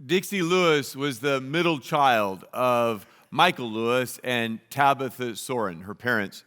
Dixie Lewis was the middle child of Michael Lewis and Tabitha Soren, her parents.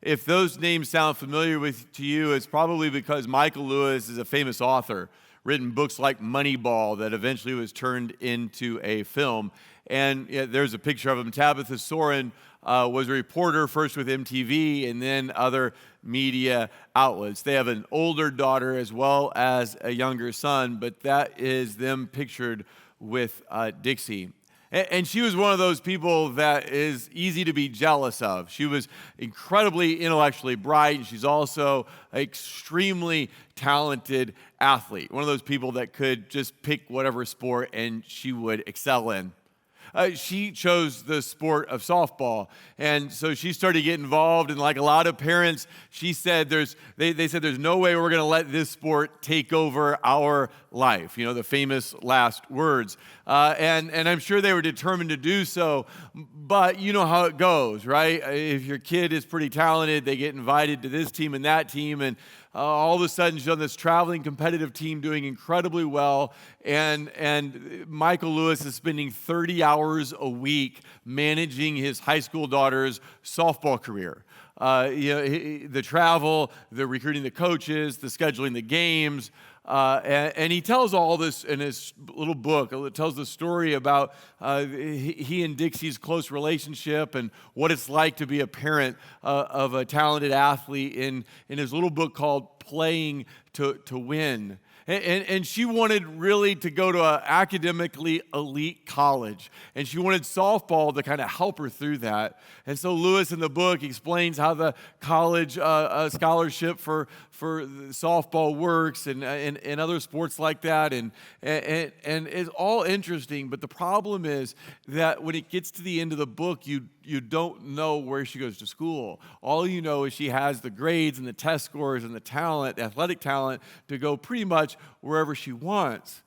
If those names sound familiar to you, it's probably because Michael Lewis is a famous author, written books like Moneyball that eventually was turned into a film. And there's a picture of him. Tabitha Soren was a reporter first with MTV and then other media outlets. They have an older daughter as well as a younger son, but that is them pictured with Dixie. And she was one of those people that is easy to be jealous of. She was incredibly intellectually bright, and she's also an extremely talented athlete. One of those people that could just pick whatever sport and she would excel in. She chose the sport of softball, and so she started to get involved. And like a lot of parents, she said, they said, there's no way we're going to let this sport take over our life. You know, the famous last words. And I'm sure they were determined to do so, but you know how it goes, right? If your kid is pretty talented, they get invited to this team and that team, and all of a sudden she's on this traveling competitive team doing incredibly well, and Michael Lewis is spending 30 hours a week managing his high school daughter's softball career. The travel, the recruiting the coaches, the scheduling the games, and he tells all this in his little book. It tells the story about he and Dixie's close relationship and what it's like to be a parent of a talented athlete in his little book called Playing to Win. And she wanted really to go to an academically elite college. And she wanted softball to kind of help her through that. And so Lewis in the book explains how the college scholarship for softball works and other sports like that. And it's all interesting. But the problem is that when it gets to the end of the book, you don't know where she goes to school. All you know is she has the grades and the test scores and the talent, the athletic talent, to go pretty much wherever she wants.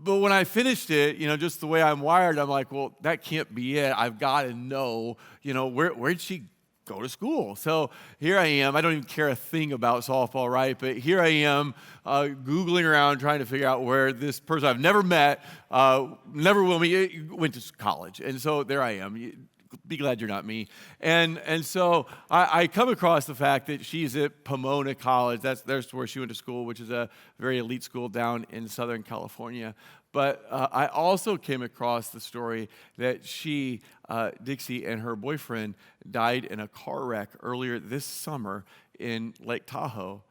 But when I finished it, just the way I'm wired, I'm like, well, that can't be it. I've got to know, where'd she go to school? So here I am. I don't even care a thing about softball, right? But here I am Googling around trying to figure out where this person I've never met, never will meet, went to college. And so there I am. Be glad you're not me. And so I come across the fact that she's at Pomona College. That's where she went to school, which is a very elite school down in Southern California. But I also came across the story that Dixie and her boyfriend died in a car wreck earlier this summer in Lake Tahoe.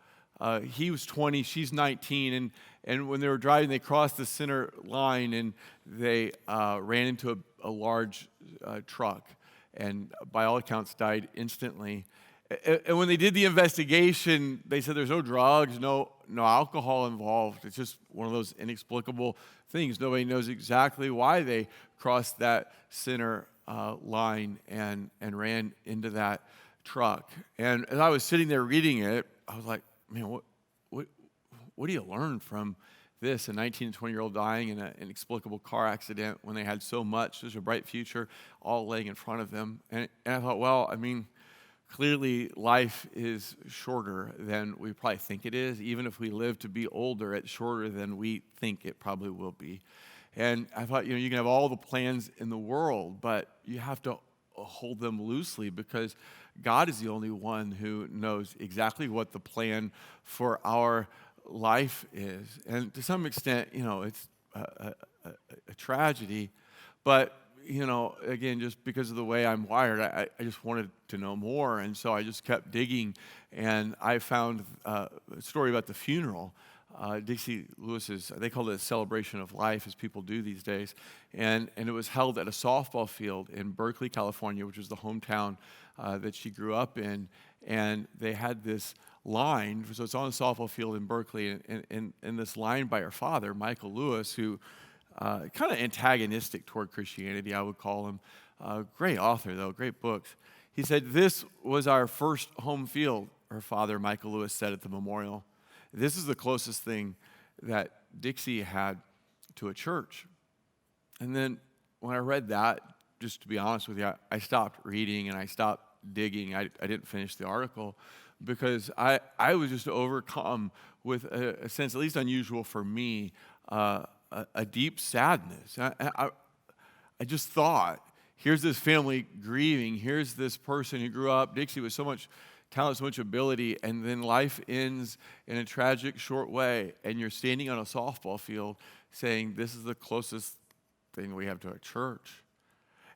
He was 20, she's 19, and when they were driving, they crossed the center line, and they ran into a large truck, and by all accounts died instantly. And when they did the investigation, they said there's no drugs, no alcohol involved. It's just one of those inexplicable things. Nobody knows exactly why they crossed that center line and ran into that truck. And as I was sitting there reading it, I was like, man, what do you learn from this? A 19 and 20-year-old dying in an inexplicable car accident when they had so much. There's a bright future all laying in front of them. And I thought, well, clearly life is shorter than we probably think it is. Even if we live to be older, it's shorter than we think it probably will be. And I thought, you can have all the plans in the world, but you have to hold them loosely because God is the only one who knows exactly what the plan for our life is. And to some extent, it's a tragedy, but again, just because of the way I'm wired, I just wanted to know more, and so I just kept digging, and I found a story about the funeral. Dixie Lewis's, they called it a celebration of life, as people do these days, and it was held at a softball field in Berkeley, California, which was the hometown that she grew up in, and they had this line, so it's on a softball field in Berkeley, and this line by her father, Michael Lewis, who kind of antagonistic toward Christianity, I would call him. Great author, though, great books. He said, "This was our first home field," her father, Michael Lewis, said at the memorial. This is the closest thing that Dixie had to a church. And then when I read that, just to be honest with you, I stopped reading and I stopped digging. I didn't finish the article because I was just overcome with a sense, at least unusual for me, a deep sadness. I just thought, here's this family grieving. Here's this person who grew up, Dixie, with so much talent, so much ability, and then life ends in a tragic, short way, and you're standing on a softball field saying, this is the closest thing we have to a church.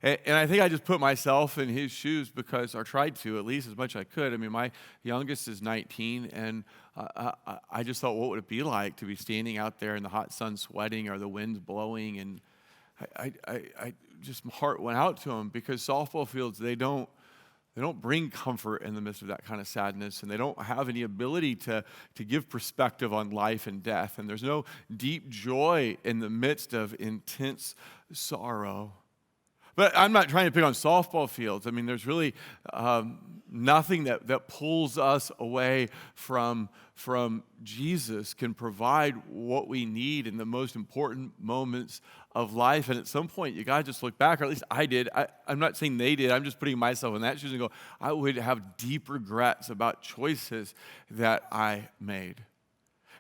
And I think I just put myself in his shoes because, or tried to, at least as much as I could. I mean, my youngest is 19, and I just thought, what would it be like to be standing out there in the hot sun sweating or the wind's blowing? And I just, my heart went out to him because softball fields, they don't bring comfort in the midst of that kind of sadness, and they don't have any ability to give perspective on life and death, and there's no deep joy in the midst of intense sorrow. But I'm not trying to pick on softball fields. I mean, there's really nothing that pulls us away from Jesus can provide what we need in the most important moments of life. And at some point, you got to just look back, or at least I did. I'm not saying they did. I'm just putting myself in that shoes and go, I would have deep regrets about choices that I made.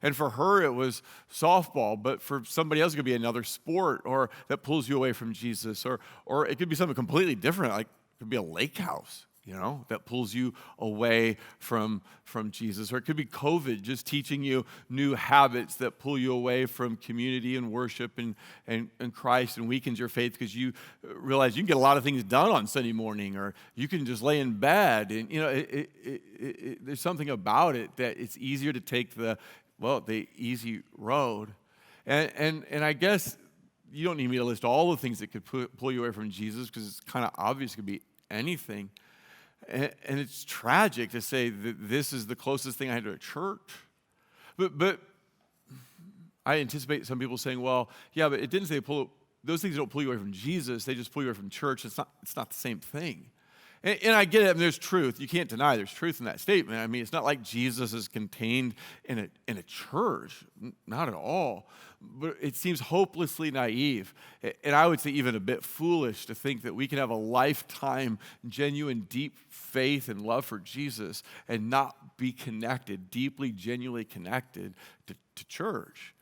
And for her, it was softball, but for somebody else, it could be another sport or that pulls you away from Jesus, or it could be something completely different, like it could be a lake house, that pulls you away from Jesus. Or it could be COVID, just teaching you new habits that pull you away from community and worship and Christ and weakens your faith because you realize you can get a lot of things done on Sunday morning, or you can just lay in bed. And, there's something about it that it's easier to take the easy road. And I guess you don't need me to list all the things that could pull you away from Jesus because it's kind of obvious it could be anything. And it's tragic to say that this is the closest thing I had to a church. But I anticipate some people saying, well, yeah, but it didn't say those things don't pull you away from Jesus. They just pull you away from church. It's not the same thing. And I get it. I mean, there's truth. You can't deny there's truth in that statement. I mean, it's not like Jesus is contained in a church. Not at all. But it seems hopelessly naive. And I would say even a bit foolish to think that we can have a lifetime, genuine, deep faith and love for Jesus and not be connected, deeply, genuinely connected to church.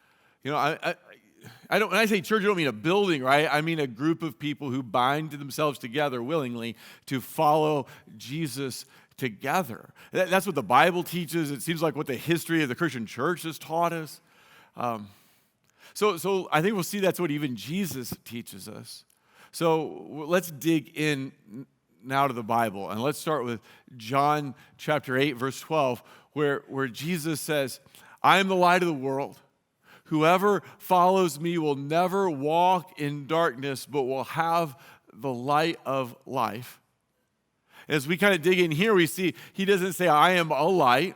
When I say church, I don't mean a building, right? I mean a group of people who bind themselves together willingly to follow Jesus together. That's what the Bible teaches. It seems like what the history of the Christian church has taught us. So I think we'll see that's what even Jesus teaches us. So let's dig in now to the Bible, and let's start with John chapter 8, verse 12, where Jesus says, I am the light of the world. Whoever follows me will never walk in darkness, but will have the light of life. As we kind of dig in here, we see he doesn't say, I am a light.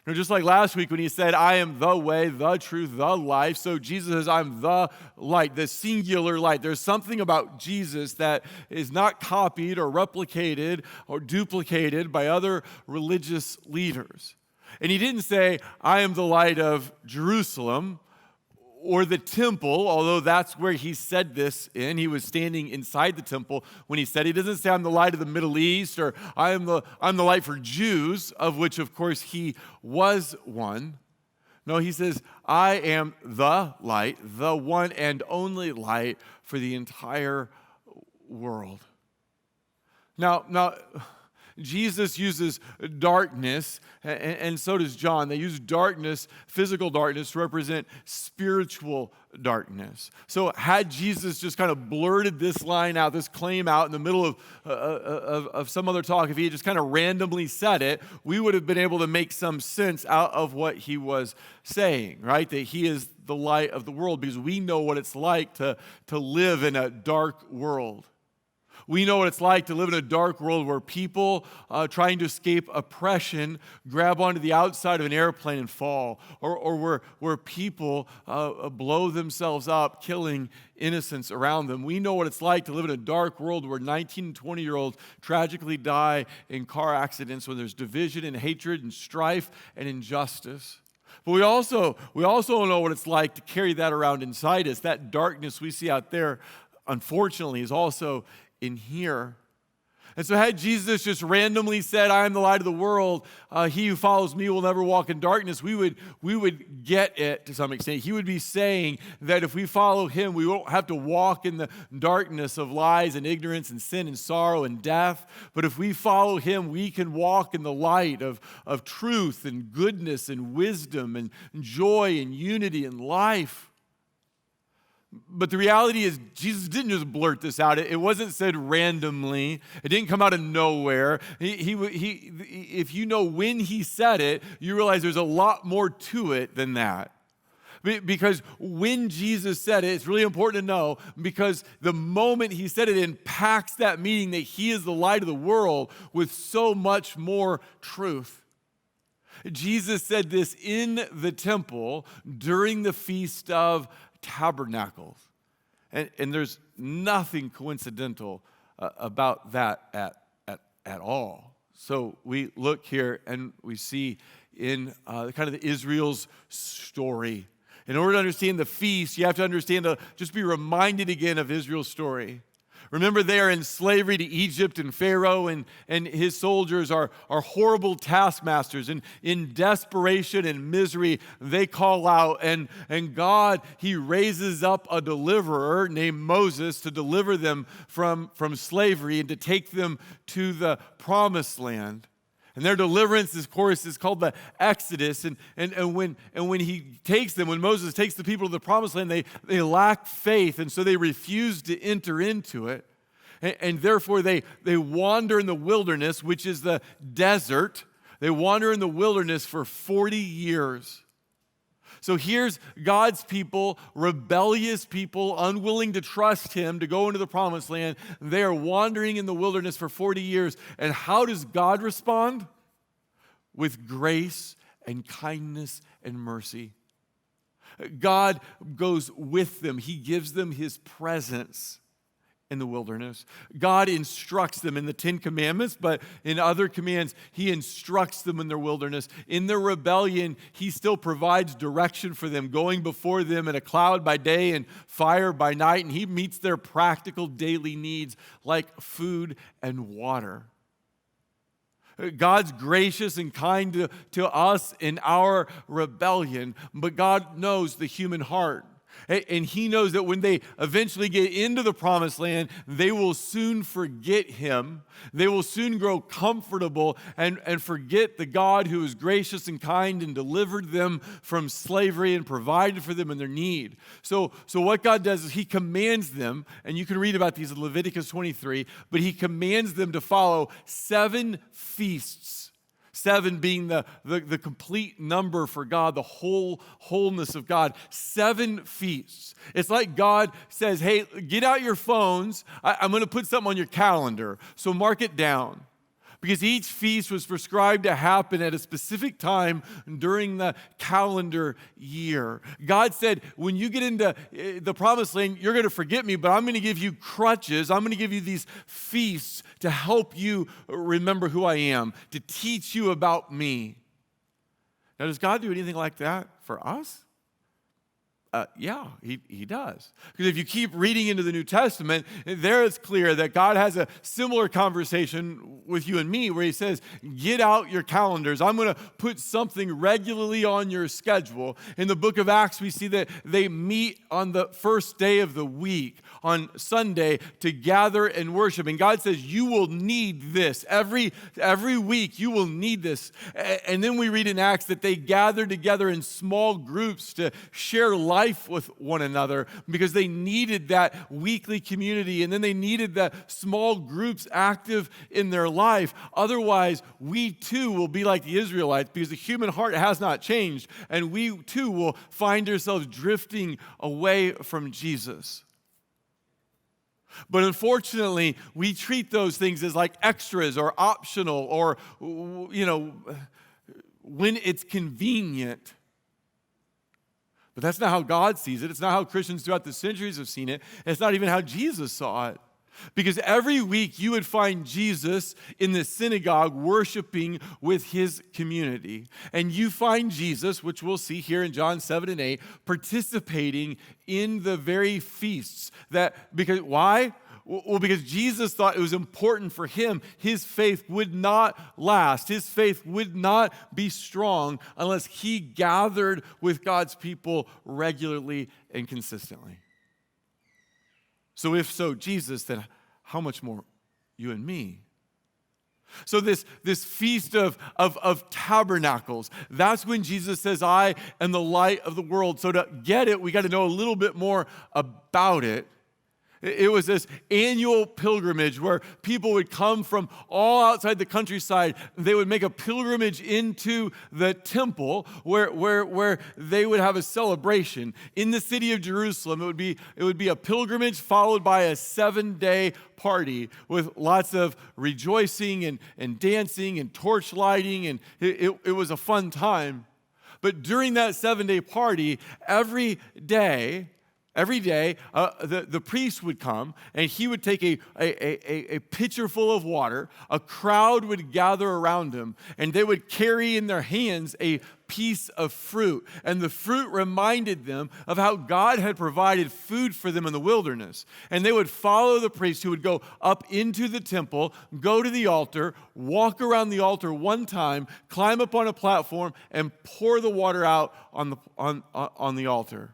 No, just like last week when he said, I am the way, the truth, the life. So Jesus says, I'm the light, the singular light. There's something about Jesus that is not copied or replicated or duplicated by other religious leaders. And he didn't say, I am the light of Jerusalem, or the temple, although that's where he said this in. He was standing inside the temple when he said, he doesn't say, I'm the light of the Middle East, or I'm the light for Jews, of which, of course, he was one. No, he says, I am the light, the one and only light for the entire world. Now, Jesus uses darkness, and so does John. They use darkness, physical darkness, to represent spiritual darkness. So had Jesus just kind of blurted this line out, this claim out in the middle of some other talk, if he had just kind of randomly said it, we would have been able to make some sense out of what he was saying, right? That he is the light of the world, because we know what it's like to live in a dark world. We know what it's like to live in a dark world where people trying to escape oppression grab onto the outside of an airplane and fall, or where people blow themselves up, killing innocents around them. We know what it's like to live in a dark world where 19 and 20-year-olds tragically die in car accidents, when there's division and hatred and strife and injustice. But we also know what it's like to carry that around inside us. That darkness we see out there, unfortunately, is also in here. And so had Jesus just randomly said, I am the light of the world, he who follows me will never walk in darkness, we would get it to some extent. He would be saying that if we follow him, we won't have to walk in the darkness of lies and ignorance and sin and sorrow and death. But if we follow him, we can walk in the light of truth and goodness and wisdom and joy and unity and life. But the reality is, Jesus didn't just blurt this out. It wasn't said randomly. It didn't come out of nowhere. If you know when he said it, you realize there's a lot more to it than that. Because when Jesus said it, it's really important to know, because the moment he said it impacts that meaning that he is the light of the world with so much more truth. Jesus said this in the temple during the Feast of Tabernacles. And there's nothing coincidental about that at all. So we look here and we see in kind of Israel's story. In order to understand the feast, you have to understand, just be reminded again of Israel's story. Remember, they are in slavery to Egypt and Pharaoh, and his soldiers are horrible taskmasters. And in desperation and misery, they call out, and God, he raises up a deliverer named Moses to deliver them from slavery and to take them to the promised land. And their deliverance, of course, is called the Exodus. And when Moses takes the people to the promised land, they lack faith, and so they refuse to enter into it. And therefore they wander in the wilderness, which is the desert. They wander in the wilderness for 40 years. So here's God's people, rebellious people, unwilling to trust him to go into the promised land. They are wandering in the wilderness for 40 years. And how does God respond? With grace and kindness and mercy. God goes with them. He gives them his presence in the wilderness. God instructs them in the 10 Commandments, but in other commands, he instructs them in their wilderness. In their rebellion, he still provides direction for them, going before them in a cloud by day and fire by night, and he meets their practical daily needs like food and water. God's gracious and kind to us in our rebellion, but God knows the human heart. And he knows that when they eventually get into the promised land, they will soon forget him. They will soon grow comfortable and forget the God who is gracious and kind and delivered them from slavery and provided for them in their need. So what God does is he commands them, and you can read about these in Leviticus 23, but he commands them to follow 7 feasts. 7 being the complete number for God, the wholeness of God. 7 feasts. It's like God says, hey, get out your phones. I'm going to put something on your calendar. So mark it down. Because each feast was prescribed to happen at a specific time during the calendar year. God said, when you get into the promised land, you're going to forget me, but I'm going to give you crutches. I'm going to give you these feasts to help you remember who I am, to teach you about me. Now, does God do anything like that for us? Yeah, he does. Because if you keep reading into the New Testament, there it's clear that God has a similar conversation with you and me where he says, get out your calendars. I'm going to put something regularly on your schedule. In the book of Acts, we see that they meet on the first day of the week, on Sunday, to gather and worship. And God says, you will need this. Every week, you will need this. And then we read in Acts that they gather together in small groups to share life with one another because they needed that weekly community, and then they needed the small groups active in their life. Otherwise, we too will be like the Israelites because the human heart has not changed, and we too will find ourselves drifting away from Jesus. But unfortunately, we treat those things as like extras or optional or, when it's convenient. But that's not how God sees it. It's not how Christians throughout the centuries have seen it. It's not even how Jesus saw it. Because every week you would find Jesus in the synagogue worshiping with his community. And you find Jesus, which we'll see here in John 7 and 8, participating in the very feasts. Why? Well, because Jesus thought it was important for him. His faith would not last. His faith would not be strong unless he gathered with God's people regularly and consistently. So if so, Jesus, then how much more you and me? So this feast of tabernacles, that's when Jesus says, I am the light of the world. So to get it, we got to know a little bit more about it. It was this annual pilgrimage where people would come from all outside the countryside. They would make a pilgrimage into the temple where they would have a celebration. In the city of Jerusalem, it would be a pilgrimage followed by a 7-day party with lots of rejoicing and dancing and torch lighting, and it was a fun time. But during that 7-day party, every day, the priest would come, and he would take a pitcher full of water. A crowd would gather around him, and they would carry in their hands a piece of fruit. And the fruit reminded them of how God had provided food for them in the wilderness. And they would follow the priest, who would go up into the temple, go to the altar, walk around the altar one time, climb up on a platform, and pour the water out on the altar.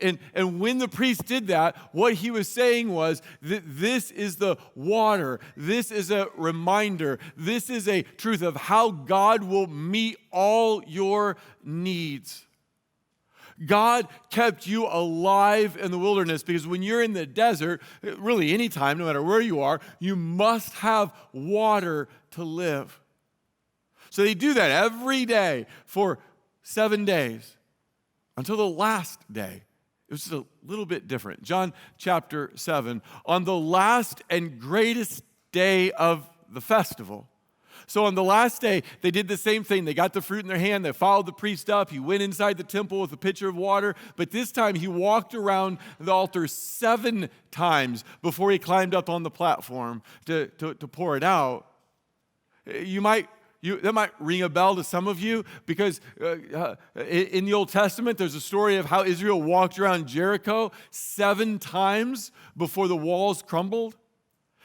And when the priest did that, what he was saying was that this is the water. This is a reminder. This is a truth of how God will meet all your needs. God kept you alive in the wilderness because when you're in the desert, really any time, no matter where you are, you must have water to live. So they do that every day for 7 days until the last day. It was just a little bit different. John chapter 7, on the last and greatest day of the festival. So on the last day, they did the same thing. They got the fruit in their hand. They followed the priest up. He went inside the temple with a pitcher of water. But this time, he walked around the altar 7 times before he climbed up on the platform to pour it out. That might ring a bell to some of you because in the Old Testament, there's a story of how Israel walked around Jericho 7 times before the walls crumbled.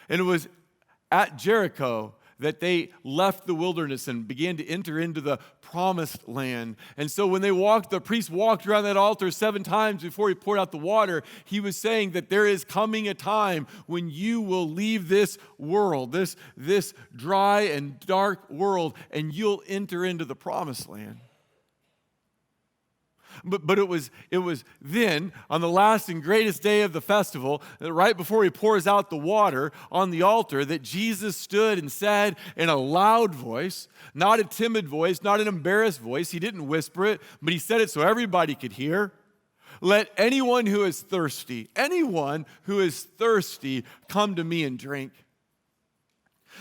And it was at Jericho that they left the wilderness and began to enter into the promised land. And so when the priest walked around that altar 7 times before he poured out the water, he was saying that there is coming a time when you will leave this world, this dry and dark world, and you'll enter into the promised land. But it was then, on the last and greatest day of the festival, right before he pours out the water on the altar, that Jesus stood and said in a loud voice, not a timid voice, not an embarrassed voice. He didn't whisper it, but he said it so everybody could hear. Let anyone who is thirsty, come to me and drink.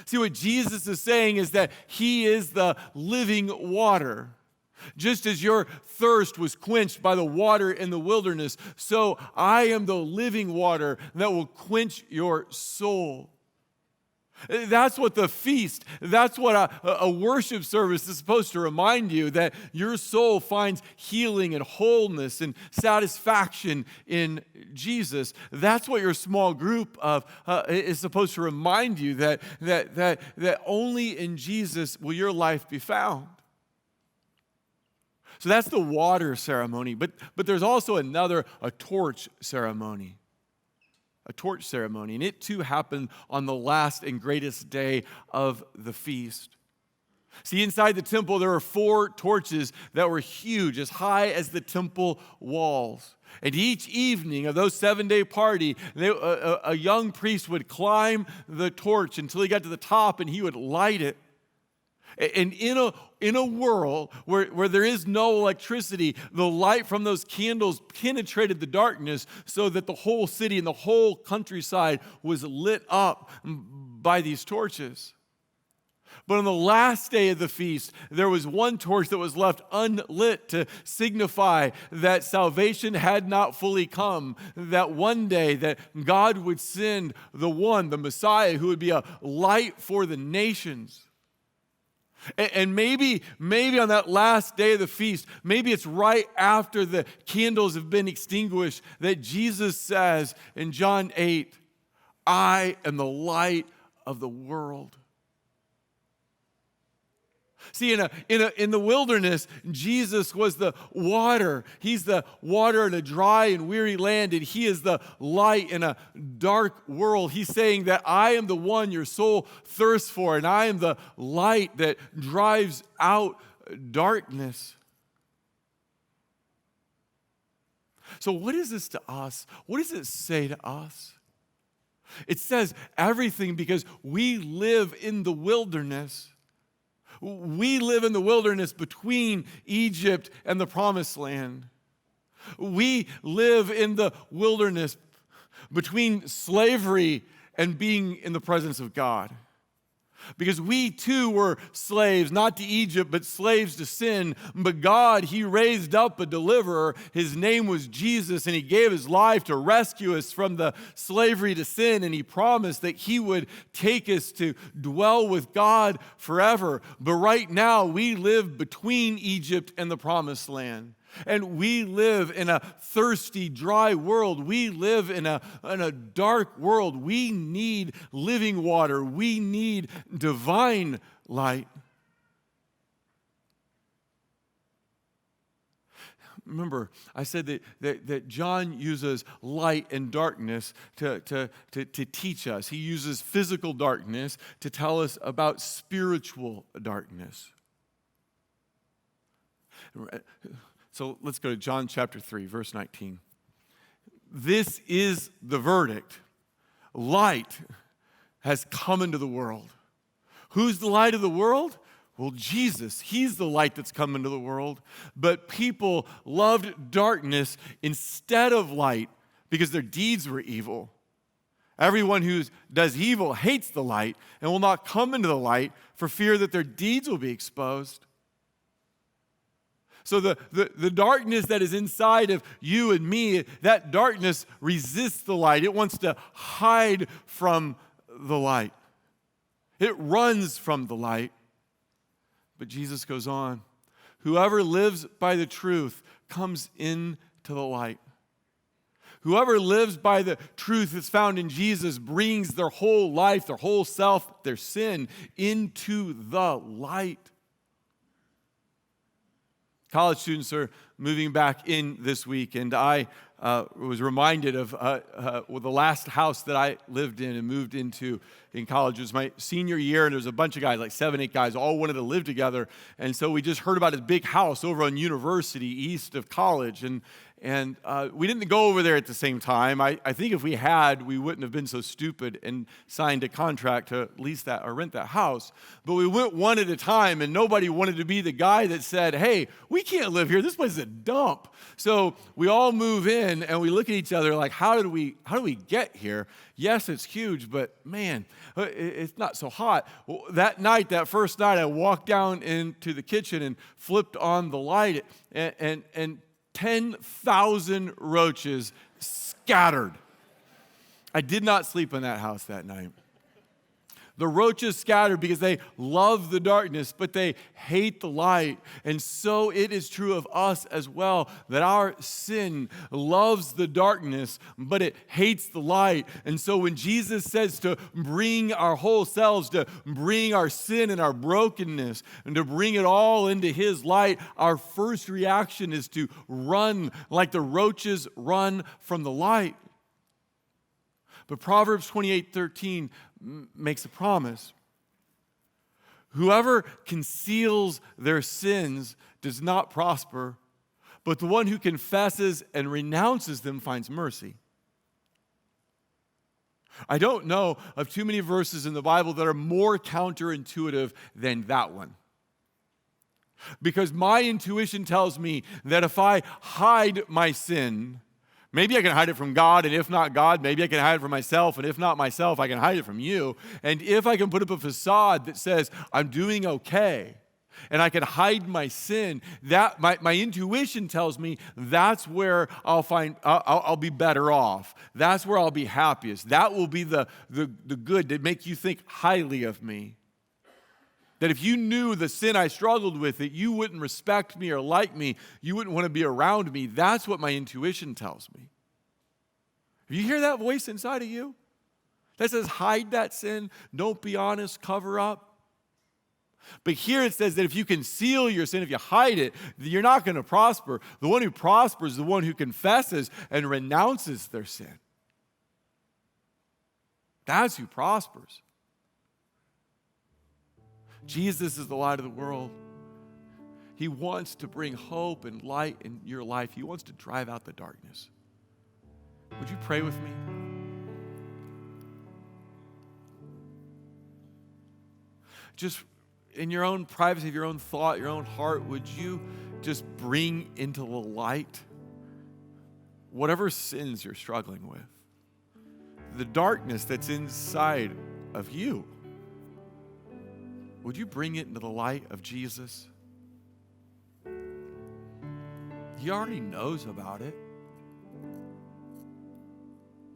See, what Jesus is saying is that he is the living water. Just as your thirst was quenched by the water in the wilderness, so I am the living water that will quench your soul. That's what the feast, that's what a worship service is supposed to remind you, that your soul finds healing and wholeness and satisfaction in Jesus. That's what your small group is supposed to remind you, that only in Jesus will your life be found. So that's the water ceremony, but there's also a torch ceremony. A torch ceremony, and it too happened on the last and greatest day of the feast. See, inside the temple, there were 4 torches that were huge, as high as the temple walls. And each evening of those 7-day party, a young priest would climb the torch until he got to the top, and he would light it. And in a world where there is no electricity, the light from those candles penetrated the darkness so that the whole city and the whole countryside was lit up by these torches. But on the last day of the feast, there was one torch that was left unlit to signify that salvation had not fully come, that one day that God would send the Messiah, who would be a light for the nations. And maybe on that last day of the feast, maybe it's right after the candles have been extinguished, that Jesus says in John 8, I am the light of the world. See, in the wilderness, Jesus was the water. He's the water in a dry and weary land, and he is the light in a dark world. He's saying that I am the one your soul thirsts for, and I am the light that drives out darkness. So what is this to us? What does it say to us? It says everything because we live in the wilderness. We live in the wilderness between Egypt and the promised land. We live in the wilderness between slavery and being in the presence of God. Because we too were slaves, not to Egypt, but slaves to sin. But God, he raised up a deliverer. His name was Jesus, and he gave his life to rescue us from the slavery to sin. And he promised that he would take us to dwell with God forever. But right now, we live between Egypt and the promised land. And we live in a thirsty, dry world. We live in a dark world. We need living water. We need divine light. Remember, I said that John uses light and darkness to teach us. He uses physical darkness to tell us about spiritual darkness. So let's go to John chapter 3, verse 19. This is the verdict. Light has come into the world. Who's the light of the world? Well, Jesus. He's the light that's come into the world. But people loved darkness instead of light because their deeds were evil. Everyone who does evil hates the light and will not come into the light for fear that their deeds will be exposed. So the darkness that is inside of you and me, that darkness resists the light. It wants to hide from the light. It runs from the light. But Jesus goes on. Whoever lives by the truth comes into the light. Whoever lives by the truth that's found in Jesus brings their whole life, their whole self, their sin into the light. College students are moving back in this week, and I was reminded of the last house that I lived in and moved into in college. It was my senior year, and there was a bunch of guys, like 7, 8 guys, all wanted to live together. And so we just heard about his big house over on University east of college, and we didn't go over there at the same time. I think if we had, we wouldn't have been so stupid and signed a contract to lease that or rent that house. But we went one at a time, and nobody wanted to be the guy that said, hey, we can't live here. This place is a dump. So we all move in, and we look at each other like, how do we get here? Yes, it's huge, but man, it's not so hot. Well, that first night, I walked down into the kitchen and flipped on the light, and 10,000 roaches scattered. I did not sleep in that house that night. The roaches scattered because they love the darkness, but they hate the light. And so it is true of us as well, that our sin loves the darkness, but it hates the light. And so when Jesus says to bring our whole selves, to bring our sin and our brokenness, and to bring it all into his light, our first reaction is to run like the roaches run from the light. But Proverbs 28:13 makes a promise. Whoever conceals their sins does not prosper, but the one who confesses and renounces them finds mercy. I don't know of too many verses in the Bible that are more counterintuitive than that one. Because my intuition tells me that if I hide my sin, maybe I can hide it from God, and if not God, maybe I can hide it from myself, and if not myself, I can hide it from you. And if I can put up a facade that says, I'm doing okay, and I can hide my sin, that my intuition tells me that's where I'll be better off. That's where I'll be happiest. That will be the good that make you think highly of me. That if you knew the sin I struggled with, that you wouldn't respect me or like me, you wouldn't want to be around me. That's what my intuition tells me. Do you hear that voice inside of you? that says hide that sin, don't be honest, cover up. But here it says that if you conceal your sin, if you hide it, you're not going to prosper. The one who prospers is the one who confesses and renounces their sin. That's who prospers. Jesus is the light of the world. He wants to bring hope and light in your life. He wants to drive out the darkness. Would you pray with me? Just in your own privacy of your own thought, your own heart, would you just bring into the light whatever sins you're struggling with? The darkness that's inside of you. Would you bring it into the light of Jesus? He already knows about it.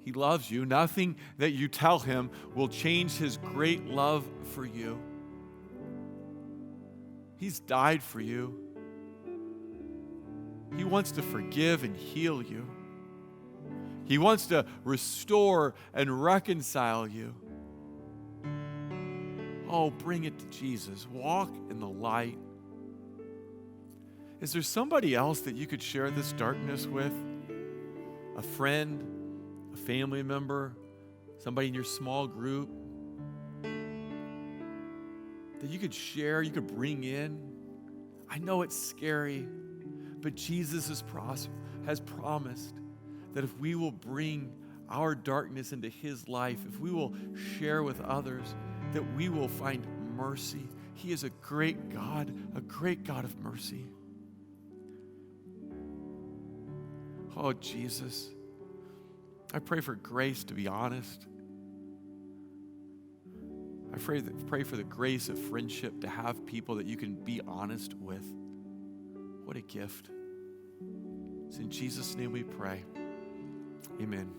He loves you. Nothing that you tell him will change his great love for you. He's died for you. He wants to forgive and heal you. He wants to restore and reconcile you. Oh, bring it to Jesus. Walk in the light. Is there somebody else that you could share this darkness with? A friend, a family member, somebody in your small group that you could share, you could bring in? I know it's scary, but Jesus has promised that if we will bring our darkness into his life, if we will share with others, that we will find mercy. He is a great God of mercy. Oh, Jesus, I pray for grace to be honest. I pray for the grace of friendship to have people that you can be honest with. What a gift. It's in Jesus' name we pray. Amen.